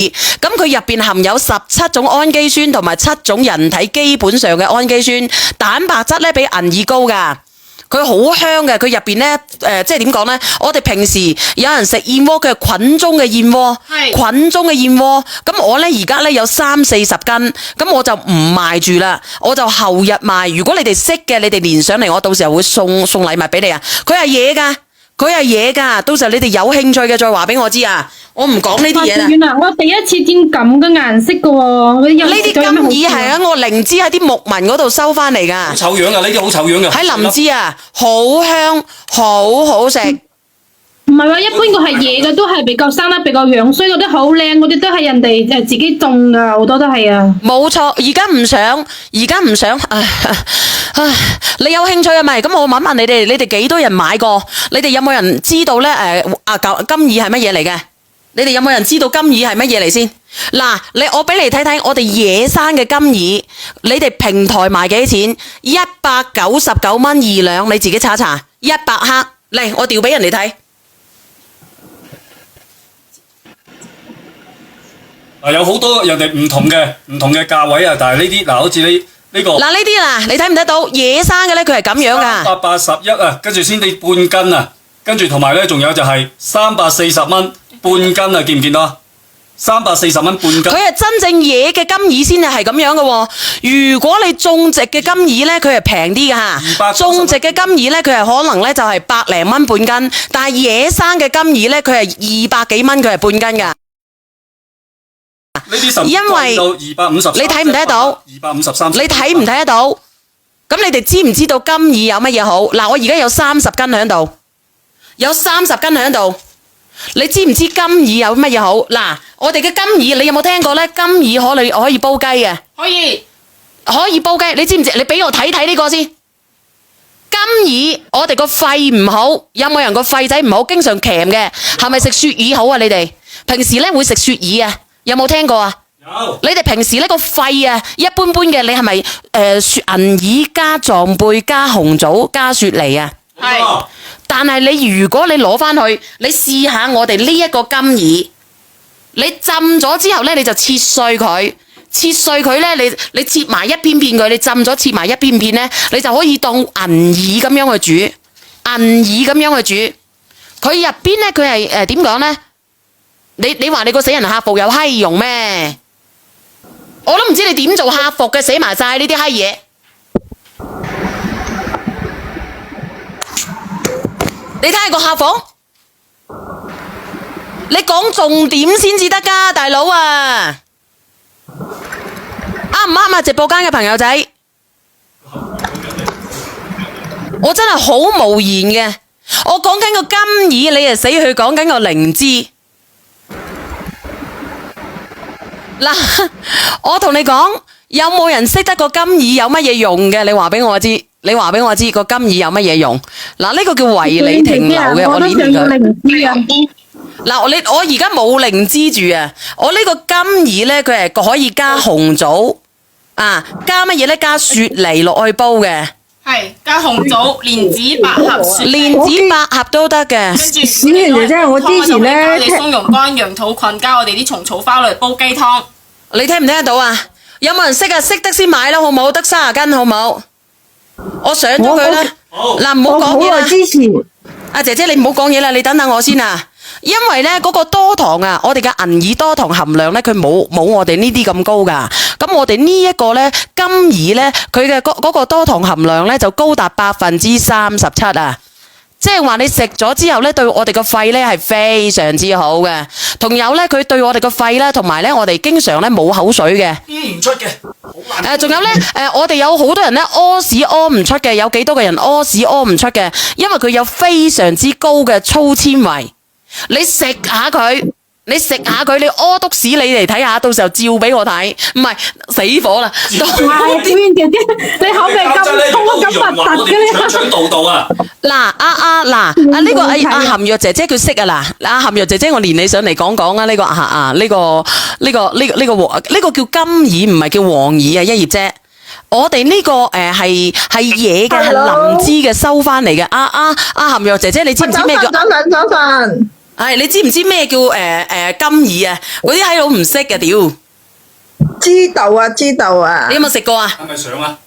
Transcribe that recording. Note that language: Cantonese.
咁佢入邊含有17種氨基酸同埋7種人體基本上嘅氨基酸，蛋白質咧比銀耳高噶。佢好香嘅，佢入邊咧即係點講咧？我哋平時有人食燕窩，佢係菌中嘅燕窩，菌中嘅燕窩。咁我咧而家咧有30-40斤，咁我就唔賣住啦，我就後日賣。如果你哋識嘅，你哋連上嚟，我到時候會送禮物俾你啊！佢係嘢噶，佢係嘢噶，到時候你哋有興趣嘅再話俾我知啊！我唔講呢啲嘢啦。原來我第一次見咁嘅顏色嘅喎，呢啲金耳係喺我靈芝喺啲牧民嗰度收翻嚟噶。好醜樣啊！呢啲好醜樣噶。喺靈芝啊，好香，好好食。唔係話一般個係野嘅，都係比較生得比較樣衰，嗰啲好靚，嗰啲都係人哋自己種噶，好多都係啊。冇錯，而家唔想，你有興趣啊咪？咁我問問你哋幾多人買過？你哋有冇人知道咧？金耳係乜嘢嚟嘅？你哋有冇人知道金耳係乜嘢嚟先？嗱，我俾你睇睇，我哋野生嘅金耳，你哋平台賣幾多錢？199蚊2兩，你自己查查，100克嚟，我調俾人哋睇。有好多人哋唔同嘅價位啊，但係呢啲好似呢個呢啲你睇唔睇到？野生嘅咧，佢係咁樣噶。381啊，跟住先至半斤啊，跟住同埋咧仲有就係340蚊半斤啊，見唔見到啊？340蚊半斤。佢係真正野嘅金耳先係咁樣嘅喎。如果你種植嘅金耳咧，佢係平啲嘅嚇。種植嘅金耳咧，佢係可能咧就係100零蚊半斤，但係野生嘅金耳咧，佢係200幾蚊，佢係半斤㗎。因為253，你睇唔睇得到？253，你睇唔睇得到？咁你哋知唔知道金耳有乜嘢好？嗱，我而家有30斤喺度，有30斤喺度。你知唔知金耳有乜嘢好？嗱，我哋嘅金耳，你有冇聽過咧？金耳可以煲雞嘅，可以煲雞。你知唔知？你俾我睇睇呢個先。金耳，我哋個肺唔好，有冇人個肺仔唔好？經常鉗嘅，係咪食雪耳好啊？你哋平時咧會食雪耳啊？有冇聽過啊？有。你哋平時呢個肺啊，一般般嘅，你係咪銀耳加壯貝加紅棗加雪梨啊？係。但係如果你攞翻去，你試下我哋呢一個金耳，你浸咗之後咧，你就切碎佢，你切埋一片片佢，你浸咗切埋一片片咧，你就可以當銀耳咁樣去煮，佢入邊咧，佢係點講咧？你話你個死人客服有閪用咩？我都唔知你點做客服嘅，寫埋晒呢啲閪嘢。你睇下個客服，你講重點先至得噶，大佬啊！啱唔啱啊？直播間嘅朋友仔，我真係好無言嘅。我講緊個金耳，你係死去講緊個靈芝。嗱，我同你講，有冇人識得個金耳有乜嘢用嘅？你話俾我知，個金耳有乜嘢用？嗱，呢個叫維理停留嘅，我捏佢。嗱，我而家冇靈芝住啊！我呢個金耳咧，佢係可以加紅棗啊，加乜嘢咧？加雪梨落去煲嘅。係加紅棗、蓮子、百合、雪梨、蓮子、百合都得嘅。跟住小圓姐姐，我之前咧，我哋松茸乾、羊肚菌加我哋啲蟲草花嚟煲雞湯。你聽唔聽得到啊？有冇人識啊？識得先買啦，好冇？得30斤，好冇？我上咗佢啦。嗱，唔好講嘢啦。支持。阿姐姐，你唔好講嘢啦，你等等我先啊。因為咧嗰個多糖啊，我哋嘅銀耳多糖含量咧，佢冇我哋呢啲咁高噶。咁我哋呢一個咧金耳咧，佢嘅嗰個多糖含量咧就高達37%啊！即係話你食咗之後咧，對我哋個肺咧係非常之好嘅。同有咧，佢對我哋個肺咧，同埋咧，我哋經常咧冇口水嘅。醫唔出嘅，好難。仲有咧，我哋有好多人咧屙屎屙唔出嘅，有幾多個人屙屎屙唔出嘅？因為佢有非常之高嘅粗纖維。你食下佢，你屙督屎，你嚟睇下，到時候照俾我睇。唔係死火啦！小圓姐姐，你口味咁通咁核突嘅你。搶道道啊！嗱，呢個阿含藥姐姐佢識啊嗱，阿含藥姐姐我連你上嚟講講啊，呢個叫金耳，唔係叫黃耳啊，一葉姐。我哋呢個係野嘅，係靈芝嘅收翻嚟嘅。阿含藥姐姐，你知唔知咩叫？早晨。唉，你知唔知咩叫金耳啊？嗰啲閪佬唔識嘅屌，知道啊，知道啊你。有冇食過啊？係咪上啊？